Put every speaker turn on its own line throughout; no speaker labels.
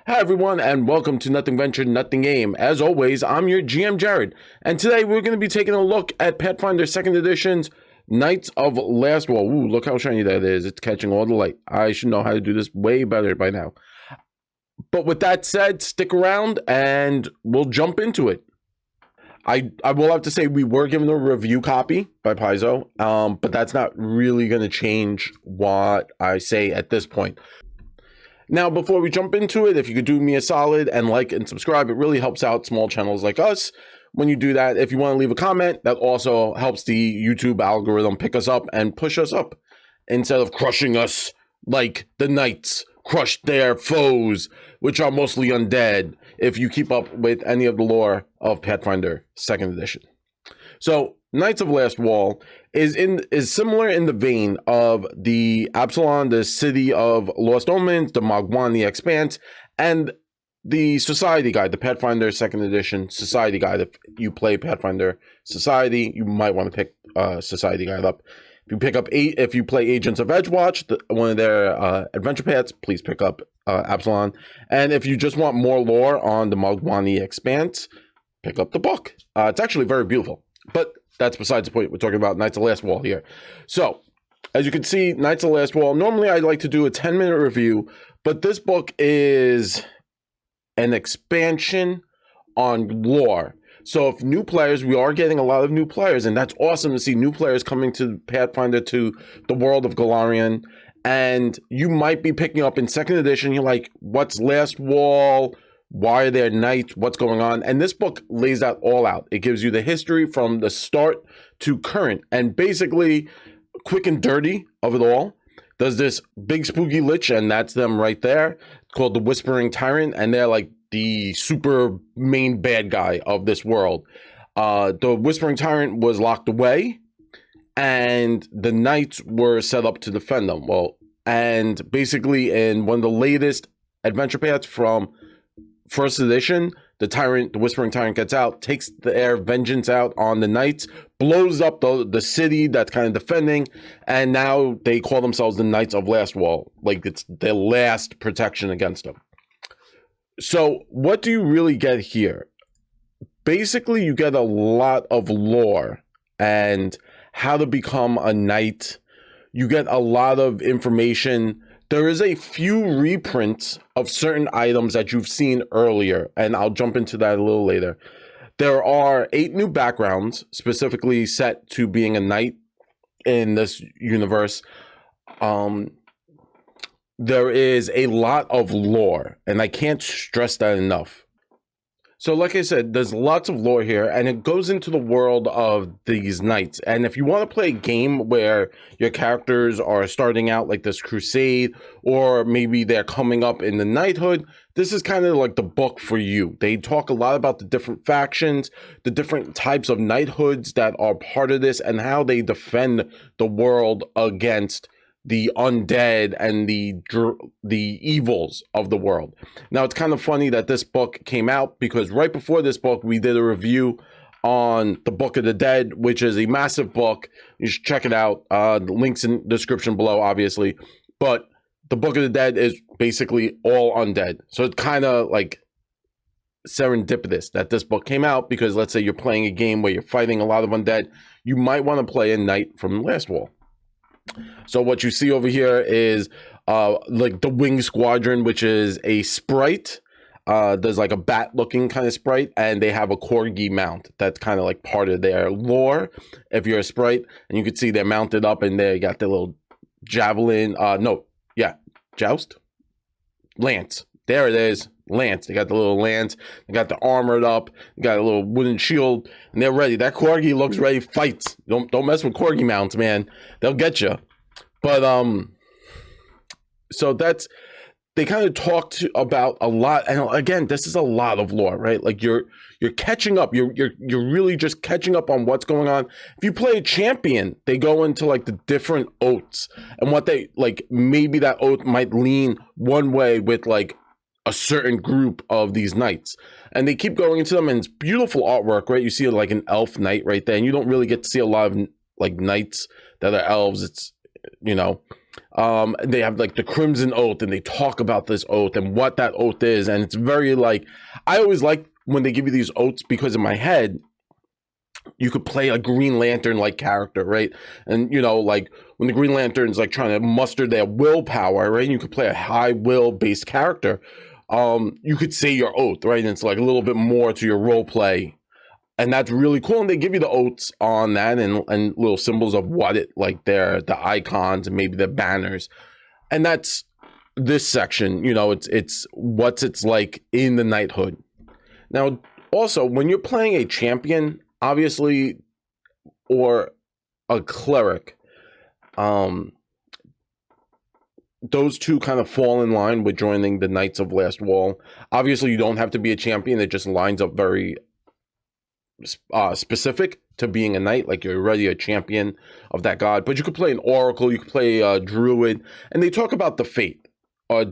Hi everyone, and welcome to Nothing Ventured, Nothing Game. As always, I'm your GM Jared, and today we're going to be taking a look at Pathfinder Second Edition's Knights of Lastwall. Ooh, look how shiny that is. It's catching all the light. I should know how to do this way better by now. But with that said, stick around and we'll jump into it. I will have to say we were given a review copy by Paizo, but that's not really going to change what I say at this point. Now, before we jump into it, if you could do me a solid and like and subscribe, it really helps out small channels like us. When you do that, if you want to leave a comment, that also helps the YouTube algorithm pick us up and push us up instead of crushing us like the Knights crushed their foes, which are mostly undead, if you keep up with any of the lore of Pathfinder Second Edition. So, Knights of Lastwall is similar in the vein of the Absalon, the City of Lost Omens, the Mogwani, the Expanse, and the Society Guide, the Pathfinder Second Edition Society Guide. If you play Pathfinder Society, you might want to pick Society Guide up. If you play Agents of Edgewatch, one of their adventure paths, please pick up Absalon. And if you just want more lore on the Mogwani Expanse, pick up the book. It's actually very beautiful, but that's besides the point. We're talking about Knights of Lastwall here. So, as you can see, Knights of Lastwall, normally I like to do a 10-minute review, but this book is an expansion on lore. So if new players, we are getting a lot of new players, and that's awesome to see new players coming to Pathfinder, to the world of Golarion, and you might be picking up in second edition, you're like, what's Lastwall? Why are there knights? What's going on? And this book lays that all out. It gives you the history from the start to current, and basically quick and dirty of it all. There's this big spooky lich, and that's them right there, called the Whispering Tyrant, and they're like the super main bad guy of this world. The Whispering Tyrant was locked away, and the knights were set up to defend them. Well, and basically in one of the latest adventure paths from First edition, the Whispering Tyrant gets out, takes their vengeance out on the knights, blows up the city that's kind of defending, and now they call themselves the Knights of Lastwall, like it's their last protection against them. So what do you really get here? Basically, you get a lot of lore and how to become a knight. You get a lot of information. There is a few reprints of certain items that you've seen earlier, and I'll jump into that a little later. There are 8 new backgrounds specifically set to being a knight in this universe. There is a lot of lore, and I can't stress that enough. So like I said, there's lots of lore here, and it goes into the world of these knights. And if you want to play a game where your characters are starting out like this crusade, or maybe they're coming up in the knighthood, this is kind of like the book for you. They talk a lot about the different factions, the different types of knighthoods that are part of this, and how they defend the world against the undead and the evils of the world. Now, it's kind of funny that this book came out because right before this book, we did a review on the Book of the Dead, which is a massive book. You should check it out. The link's in the description below, obviously. But the Book of the Dead is basically all undead. So it's kind of like serendipitous that this book came out because let's say you're playing a game where you're fighting a lot of undead, you might want to play a knight from Lastwall. So what you see over here is like the Wing Squadron, which is a sprite. There's like a bat looking kind of sprite, and they have a corgi mount. That's kind of like part of their lore if you're a sprite. And you can see they're mounted up, and they got their little javelin. Joust? Lance. There it is. Lance. They got the little lance. They got the armored up. They got a little wooden shield, and they're ready. That corgi looks ready. Fights. Don't mess with corgi mounts, man. They'll get you. But so that's, they kind of talked about a lot, and again, this is a lot of lore, right? Like you're catching up. You're really just catching up on what's going on. If you play a champion, they go into like the different oaths and what they like. Maybe that oath might lean one way with like a certain group of these knights, and they keep going into them, and it's beautiful artwork, right? You see like an elf knight right there, and you don't really get to see a lot of like knights that are elves. It's, you know, They have like the Crimson Oath, and they talk about this oath and what that oath is. And it's very like, I always like when they give you these oaths, because in my head, you could play a Green Lantern like character, right? And you know, like when the Green Lantern's like trying to muster their willpower, right? And you could play a high will based character. You could say your oath, right? And it's like a little bit more to your role play, and that's really cool. And they give you the oaths on that, and little symbols of what it like, the icons and maybe the banners. And that's this section. You know, it's what's it's like in the knighthood. Now, also when you're playing a champion, obviously, or a cleric, those two kind of fall in line with joining the Knights of Lastwall. Obviously, you don't have to be a champion. It just lines up very specific to being a knight, like you're already a champion of that god. But you could play an oracle, you could play a druid, and they talk about the fate,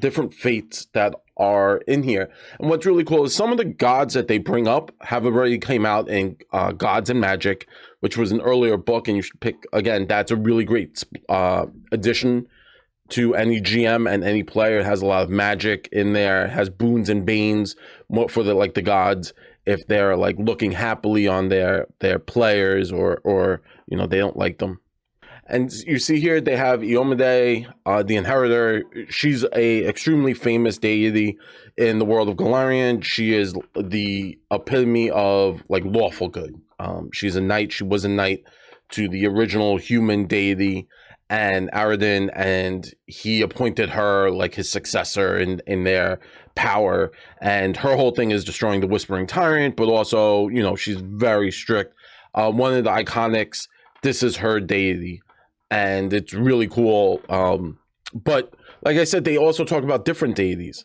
different fates that are in here. And what's really cool is some of the gods that they bring up have already came out in Gods and Magic, which was an earlier book, and you should pick, again, that's a really great addition to any GM and any player. It has a lot of magic in there. It has boons and banes for the like the gods, if they're like looking happily on their players, or you know, they don't like them. And you see here they have Eomade, the Inheritor. She's a extremely famous deity in the world of Golarion. She is the epitome of like lawful good. She's a knight. She was a knight to the original human deity and Aradin, and he appointed her like his successor in their power. And her whole thing is destroying the Whispering Tyrant, but also, you know, she's very strict. One of the iconics, this is her deity, and it's really cool. But like I said, they also talk about different deities.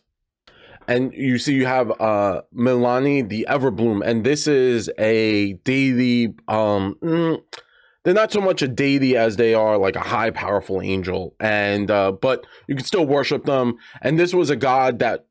And you see you have Milani the Everbloom, and this is a deity. They're not so much a deity as they are like a high powerful angel, and but you can still worship them. And this was a god that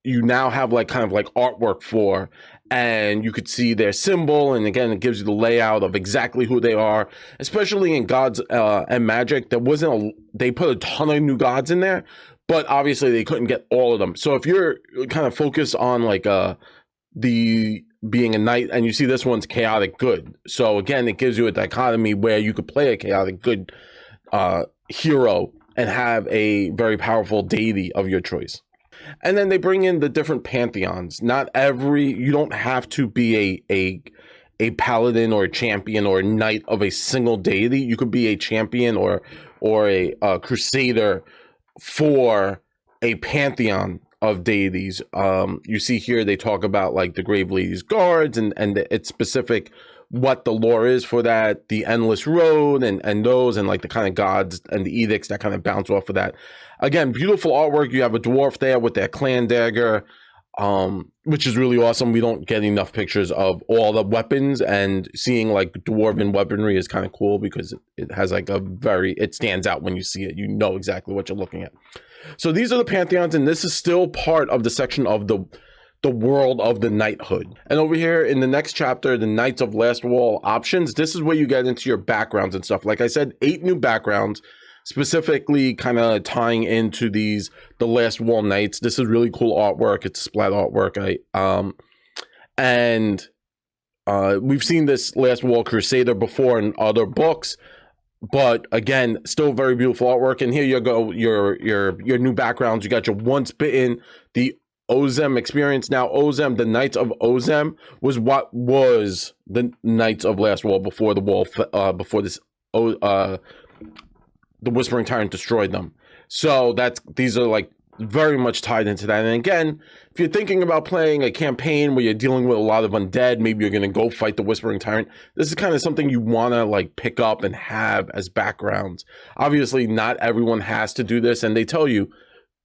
you now have like kind of like artwork for, and you could see their symbol, and again it gives you the layout of exactly who they are. Especially in Gods and Magic, they put a ton of new gods in there, but obviously they couldn't get all of them. So if you're kind of focused on like the being a knight, and you see this one's chaotic good, so again it gives you a dichotomy where you could play a chaotic good hero and have a very powerful deity of your choice. And then they bring in the different pantheons. You don't have to be a paladin or a champion or a knight of a single deity. You could be a champion or a crusader for a pantheon of deities. You see here they talk about like the Grave Lady's Guards, and it's specific what the lore is for that, the Endless Road, and those, and like the kind of gods and the edicts that kind of bounce off of that. Again, beautiful artwork. You have a dwarf there with their clan dagger, which is really awesome. We don't get enough pictures of all the weapons, and seeing like dwarven weaponry is kind of cool because it has like it stands out when you see it. You know exactly what you're looking at. So these are the pantheons, and this is still part of the section of the world of the knighthood. And over here in the next chapter, the Knights of Lastwall options, this is where you get into your backgrounds and stuff. Like I said, 8 new backgrounds, specifically kind of tying into the Lastwall Knights. This is really cool artwork. It's splat artwork. We've seen this Lastwall Crusader before in other books, but again, still very beautiful artwork. And here you go, your new backgrounds. You got your Once Bitten, the Ozem experience. Now Ozem, the Knights of Ozem, was what was the Knights of Lastwall before the Whispering Tyrant destroyed them. So these are like very much tied into that. And again, if you're thinking about playing a campaign where you're dealing with a lot of undead, maybe you're going to go fight the Whispering Tyrant, this is kind of something you want to like pick up and have as backgrounds. Obviously not everyone has to do this, and they tell you,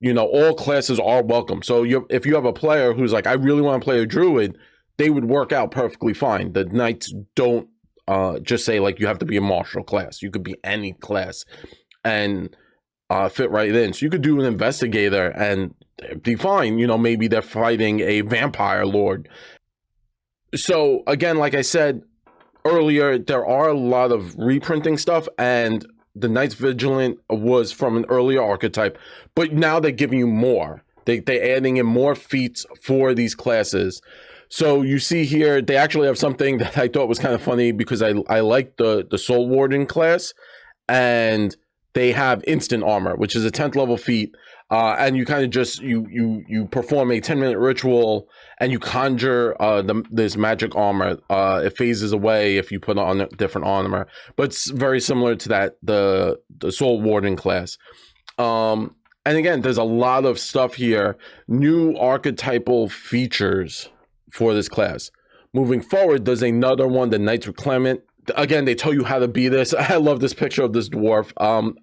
you know, all classes are welcome. So if you have a player who's like, I really want to play a druid, they would work out perfectly fine. The knights don't just say like you have to be a martial class. You could be any class and fit right in. So you could do an investigator and be fine. You know, maybe they're fighting a vampire lord. So again, like I said earlier, there are a lot of reprinting stuff, and the Knights Vigilant was from an earlier archetype, but now they're giving you more. They're adding in more feats for these classes. So you see here, they actually have something that I thought was kind of funny because I like the Soul Warden class, and they have instant armor, which is a 10th level feat. And you kind of just you perform a 10-minute ritual and you conjure this magic armor. It phases away if you put on a different armor, but it's very similar to that the Soul Warden class. And again, there's a lot of stuff here, new archetypal features for this class. Moving forward, there's another one, the Nitro Clement. Again, they tell you how to be this. I love this picture of this dwarf.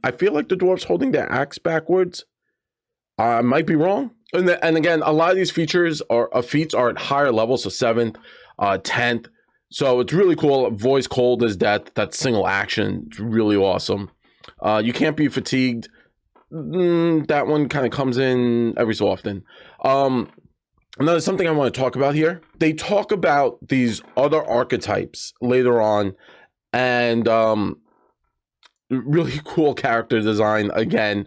I feel like the dwarf's holding their axe backwards. I might be wrong. And again, a lot of these features feats are at higher levels, so 7th, 10th. So it's really cool. Voice cold as death. That's single action. It's really awesome. You can't be fatigued. That one kind of comes in every so often. Another something I want to talk about here. They talk about these other archetypes later on, and really cool character design. Again,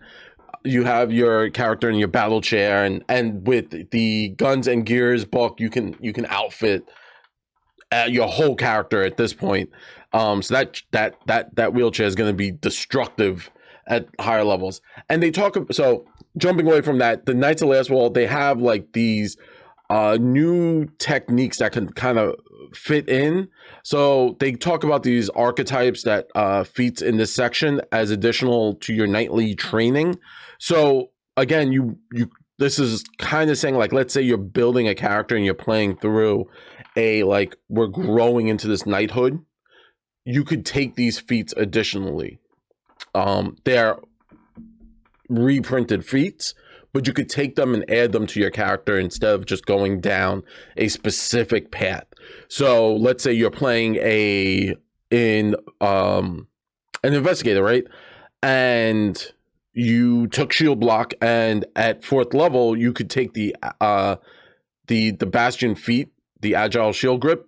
you have your character in your battle chair, and with the Guns and Gears book, you can outfit your whole character at this point. So that wheelchair is going to be destructive at higher levels. And they talk, so jumping away from that, the Knights of Lastwall, they have like these new techniques that can kind of fit in. So they talk about these archetypes that feats in this section as additional to your nightly training. So again, you this is kind of saying, like, let's say you're building a character and you're playing through we're growing into this knighthood. You could take these feats additionally. They're reprinted feats, but you could take them and add them to your character instead of just going down a specific path. So let's say you're playing an investigator, right? And you took shield block, and at 4th level, you could take the bastion feat, the agile shield grip,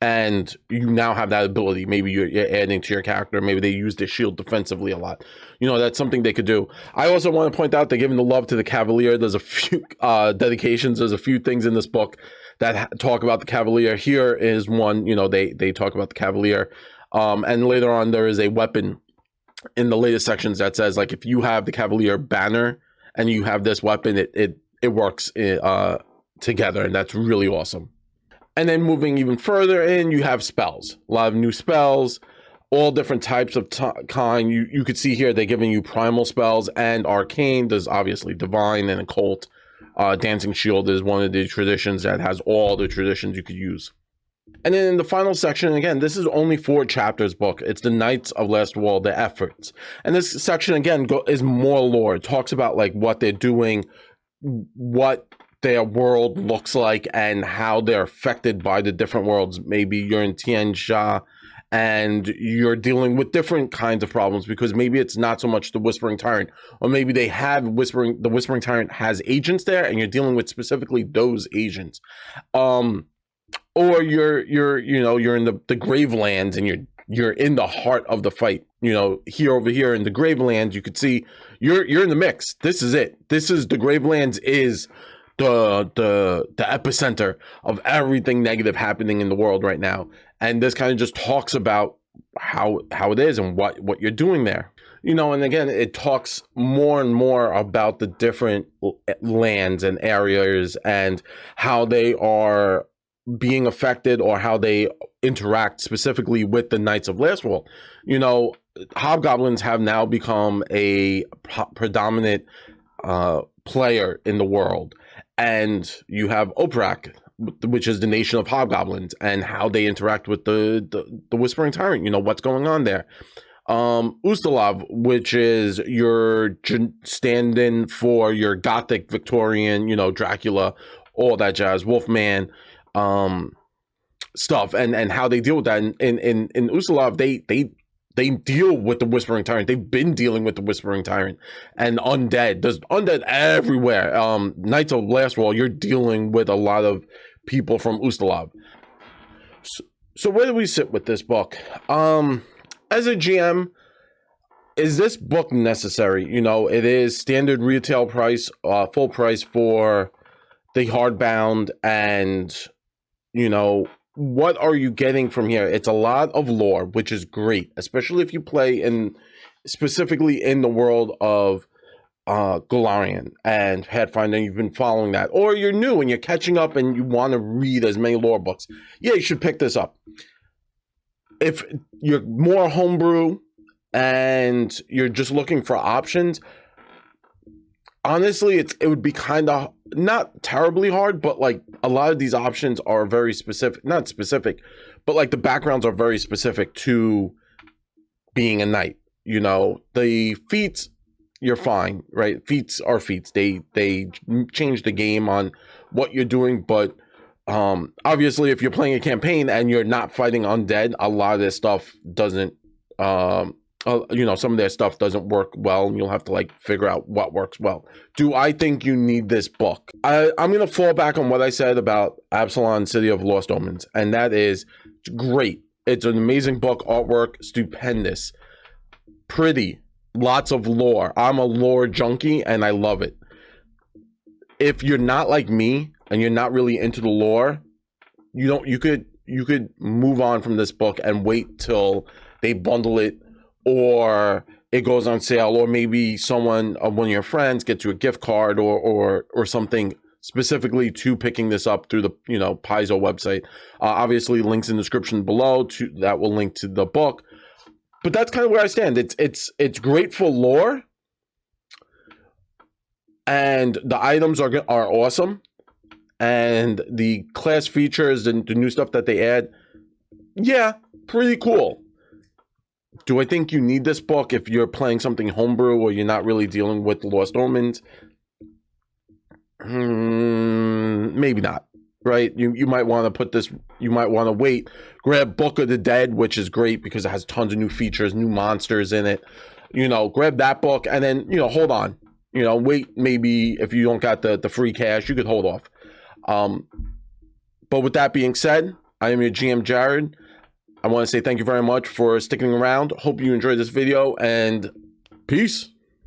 and you now have that ability. Maybe you're adding to your character. Maybe they use the shield defensively a lot. That's something they could do. I also want to point out they're giving the love to the Cavalier. There's a few dedications. There's a few things in this book that talk about the Cavalier. Here is one, they talk about the Cavalier. And later on, there is a weapon in the latest sections that says, like, if you have the Cavalier banner and you have this weapon, it works together, and that's really awesome. And then moving even further in, you have spells. A lot of new spells, all different types of kind. You could see here they're giving you primal spells and arcane. There's obviously divine and occult. Dancing Shield is one of the traditions that has all the traditions you could use. And then in the final section, again, this is only 4 chapters book. It's the Knights of Lastwall, the efforts. And this section, again, is more lore. It talks about like what they're doing, what their world looks like, and how they're affected by the different worlds. Maybe you're in Tianxia and you're dealing with different kinds of problems, because maybe it's not so much the Whispering Tyrant, or maybe they have the Whispering Tyrant has agents there and you're dealing with specifically those agents. Or you're in the Gravelands and you're in the heart of the fight. Over here in the Gravelands, you could see you're in the mix. This is it. This is the Gravelands is the epicenter of everything negative happening in the world right now. And this kind of just talks about how it is and what you're doing there. And again, it talks more and more about the different lands and areas and how they are being affected, or how they interact specifically with the Knights of Lastwall. Hobgoblins have now become a predominant player in the world. And you have Oprak, which is the nation of hobgoblins, and how they interact with the Whispering Tyrant. What's going on there. Ustalav, which is your stand-in for your Gothic Victorian, Dracula, all that jazz, Wolfman stuff, and how they deal with that. In Ustalav, they deal with the Whispering Tyrant. They've been dealing with the Whispering Tyrant and Undead. There's Undead everywhere. Knights of Lastwall, you're dealing with a lot of people from Ustalav. So where do we sit with this book? As a GM, is this book necessary? You know, it is standard retail price, full price for the hardbound, and you know, what are you getting from here? It's a lot of lore, which is great, especially if you play in specifically in the world of Golarion and Pathfinder, and you've been following that, or you're new and you're catching up and you want to read as many lore books. Yeah, you should pick this up. If you're more homebrew and you're just looking for options, honestly, it would be kind of not terribly hard, but like a lot of these options are very specific, not specific, but like the backgrounds are very specific to being a knight. You know, the feats, you're fine, right? Feats are feats. They change the game on what you're doing, but obviously if you're playing a campaign and you're not fighting undead, a lot of this stuff doesn't you know, some of their stuff doesn't work well, and you'll have to like figure out what works well. Do I think you need this book? I'm gonna fall back on what I said about Absalom City of Lost Omens, and that is great. It's an amazing book, artwork stupendous, pretty, lots of lore. I'm a lore junkie and I love it. If you're not like me and you're not really into the lore, you could move on from this book and wait till they bundle it, or it goes on sale, or maybe someone, one of your friends gets you a gift card or something specifically to picking this up through the, you know, Paizo website. Obviously links in the description below that will link to the book. But that's kind of where I stand. It's great for lore, and the items are awesome, and the class features and the new stuff that they add, yeah, pretty cool. Do I think you need this book if you're playing something homebrew or you're not really dealing with the Lost Omens? Maybe not, right? You might want to put this, you might want to wait, grab Book of the Dead, which is great because it has tons of new features, new monsters in it. You know, grab that book and then, you know, hold on. You know, wait, maybe if you don't got the free cash, you could hold off. But with that being said, I am your GM Jared. I want to say thank you very much for sticking around. Hope you enjoyed this video, and peace.